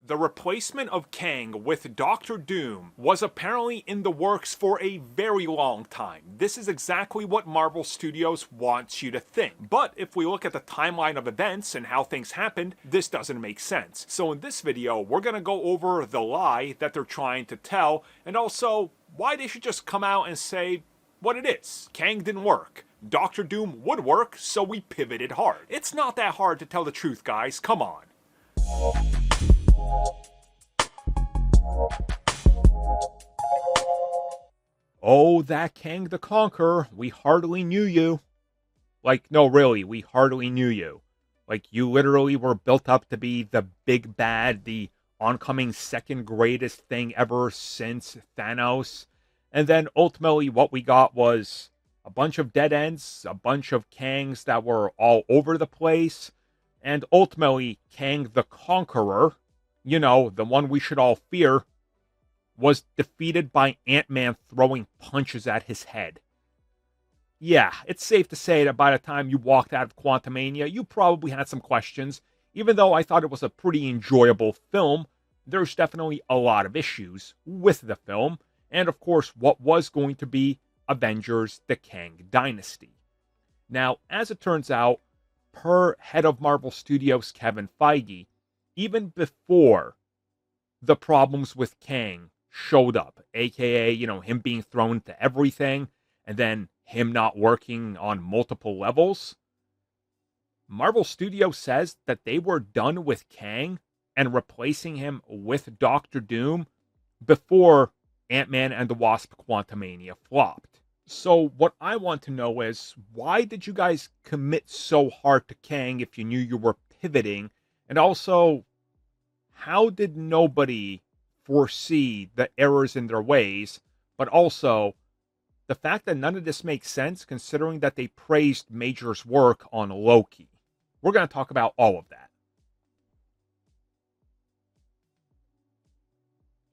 The replacement of Kang with Doctor Doom was apparently in the works for a very long time. This is exactly what Marvel Studios wants you to think. But if we look at the timeline of events and how things happened, this doesn't make sense. So in this video, we're gonna go over the lie that they're trying to tell, and also why they should just come out and say what it is. Kang didn't work. Doctor Doom would work, so we pivoted hard. It's not that hard to tell the truth, guys. Come on. Oh, that Kang the Conqueror, we hardly knew you. Like, no, really, we hardly knew you. Like, you literally were built up to be the big bad, the oncoming second greatest thing ever since Thanos. And then ultimately what we got was a bunch of dead ends, a bunch of Kangs that were all over the place, and ultimately Kang the Conqueror, you know, the one we should all fear, was defeated by Ant-Man throwing punches at his head. Yeah, it's safe to say that by the time you walked out of Quantumania, you probably had some questions. Even though I thought it was a pretty enjoyable film, there's definitely a lot of issues with the film, and of course what was going to be Avengers: The Kang Dynasty. Now, as it turns out, per head of Marvel Studios Kevin Feige, even before the problems with Kang showed up, aka, him being thrown to everything, and then him not working on multiple levels, Marvel Studios says that they were done with Kang and replacing him with Doctor Doom before Ant-Man and the Wasp: Quantumania flopped. So what I want to know is, why did you guys commit so hard to Kang if you knew you were pivoting? And also, how did nobody foresee the errors in their ways, but also the fact that none of this makes sense considering that they praised Major's work on Loki? We're going to talk about all of that.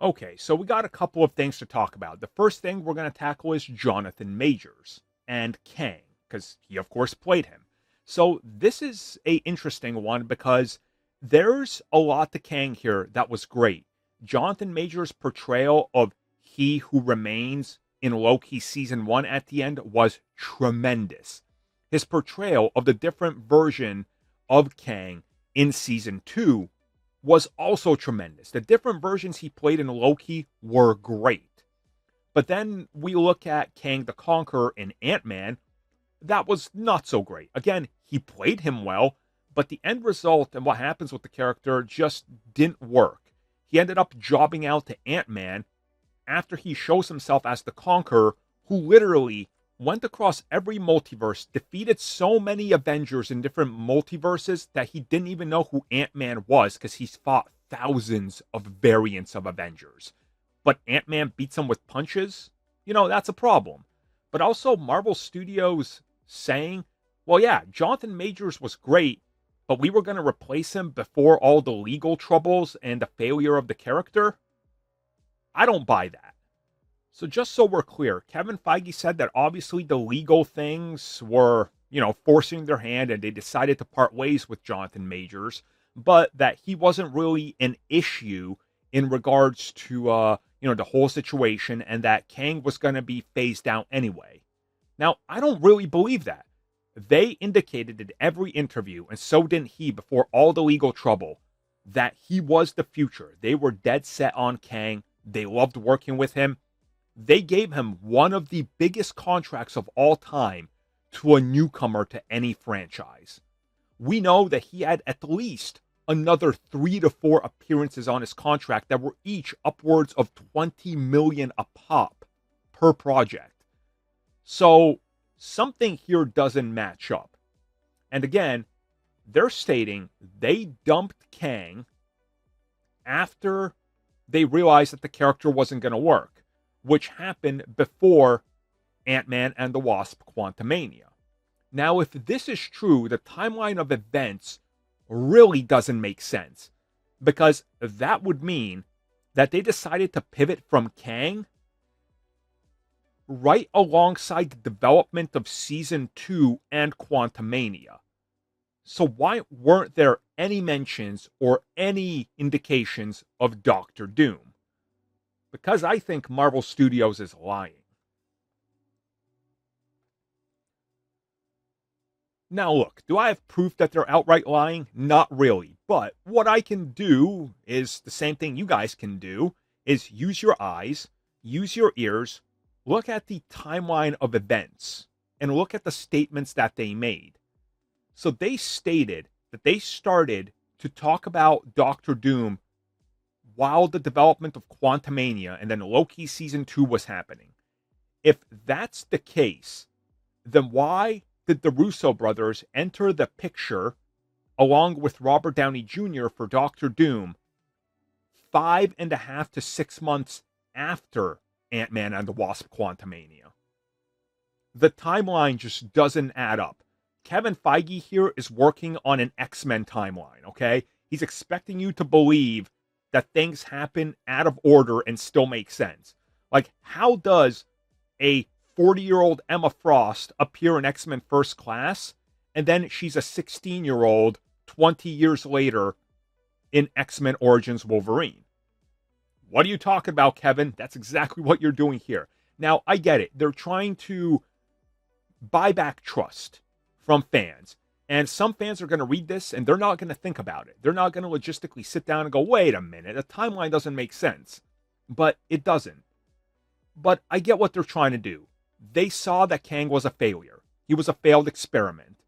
Okay, so we got a couple of things to talk about. The first thing we're going to tackle is Jonathan Majors and Kang, because he of course played him. So this is a interesting one because there's a lot to Kang here that was great. Jonathan Majors' portrayal of He Who Remains in Loki Season 1 at the end was tremendous. His portrayal of the different version of Kang in Season 2 was also tremendous. The different versions he played in Loki were great. But then we look at Kang the Conqueror in Ant-Man. That was not so great. Again, he played him well, but the end result and what happens with the character just didn't work. He ended up jobbing out to Ant-Man after he shows himself as the Conqueror, who literally went across every multiverse, defeated so many Avengers in different multiverses that he didn't even know who Ant-Man was because he's fought thousands of variants of Avengers. But Ant-Man beats him with punches? That's a problem. But also Marvel Studios saying, well, yeah, Jonathan Majors was great, but we were going to replace him before all the legal troubles and the failure of the character? I don't buy that. So just so we're clear, Kevin Feige said that obviously the legal things were, forcing their hand and they decided to part ways with Jonathan Majors, but that he wasn't really an issue in regards to, the whole situation, and that Kang was going to be phased out anyway. Now, I don't really believe that. They indicated in every interview, and so didn't he before all the legal trouble, that he was the future. They were dead set on Kang. They loved working with him. They gave him one of the biggest contracts of all time to a newcomer to any franchise. We know that he had at least another 3 to 4 appearances on his contract that were each upwards of $20 million a pop per project. So something here doesn't match up. And again, they're stating they dumped Kang after they realized that the character wasn't going to work, which happened before Ant-Man and the Wasp: Quantumania. Now, if this is true, the timeline of events really doesn't make sense, because that would mean that they decided to pivot from Kang right alongside the development of Season 2 and Quantumania. So why weren't there any mentions or any indications of Doctor Doom? Because I think Marvel Studios is lying. Now, look, do I have proof that they're outright lying? Not really. But what I can do is the same thing you guys can do, is use your eyes, use your ears, look at the timeline of events, and look at the statements that they made. So they stated that they started to talk about Doctor Doom while the development of Quantumania and then Loki Season 2 was happening. If that's the case, then why did the Russo brothers enter the picture along with Robert Downey Jr. for Doctor Doom 5.5 to 6 months after Ant-Man and the Wasp Quantumania? The timeline just doesn't add up. Kevin Feige here is working on an X-Men timeline, okay? He's expecting you to believe that things happen out of order and still make sense. Like, how does a 40-year-old Emma Frost appear in X-Men First Class, and then she's a 16-year-old 20 years later in X-Men Origins Wolverine? What are you talking about, Kevin? That's exactly what you're doing here. Now, I get it. They're trying to buy back trust from fans. And some fans are going to read this and they're not going to think about it. They're not going to logistically sit down and go, wait a minute, the timeline doesn't make sense. But it doesn't. But I get what they're trying to do. They saw that Kang was a failure. He was a failed experiment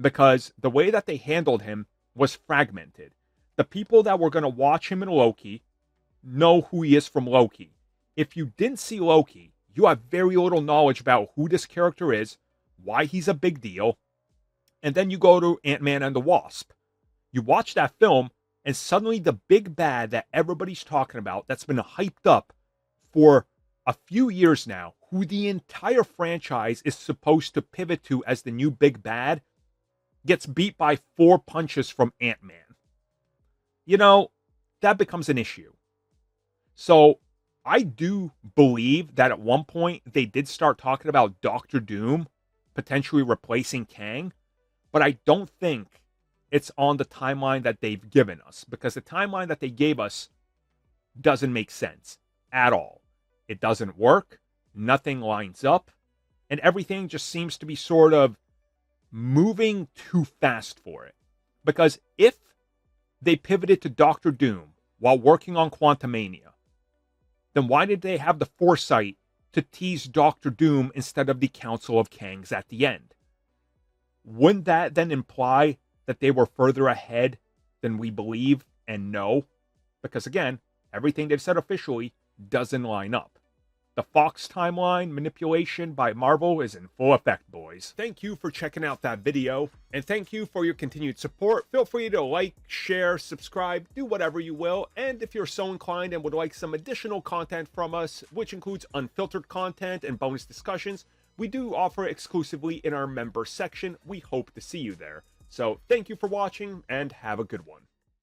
because the way that they handled him was fragmented. The people that were going to watch him in Loki know who he is from Loki. If you didn't see Loki, you have very little knowledge about who this character is, why he's a big deal. And then you go to Ant-Man and the Wasp. You watch that film, and suddenly the big bad that everybody's talking about, that's been hyped up for a few years now, who the entire franchise is supposed to pivot to as the new big bad, gets beat by 4 punches from Ant-Man. You know, that becomes an issue. So I do believe that at one point they did start talking about Doctor Doom potentially replacing Kang, but I don't think it's on the timeline that they've given us, because the timeline that they gave us doesn't make sense at all. It doesn't work, nothing lines up, and everything just seems to be sort of moving too fast for it. Because if they pivoted to Doctor Doom while working on Quantumania, then why did they have the foresight to tease Doctor Doom instead of the Council of Kangs at the end? Wouldn't that then imply that they were further ahead than we believe and know? Because again, everything they've said officially doesn't line up. The Fox timeline manipulation by Marvel is in full effect, boys. Thank you for checking out that video, and thank you for your continued support. Feel free to like, share, subscribe, do whatever you will, and if you're so inclined and would like some additional content from us, which includes unfiltered content and bonus discussions, we do offer exclusively in our member section. We hope to see you there. So thank you for watching, and have a good one.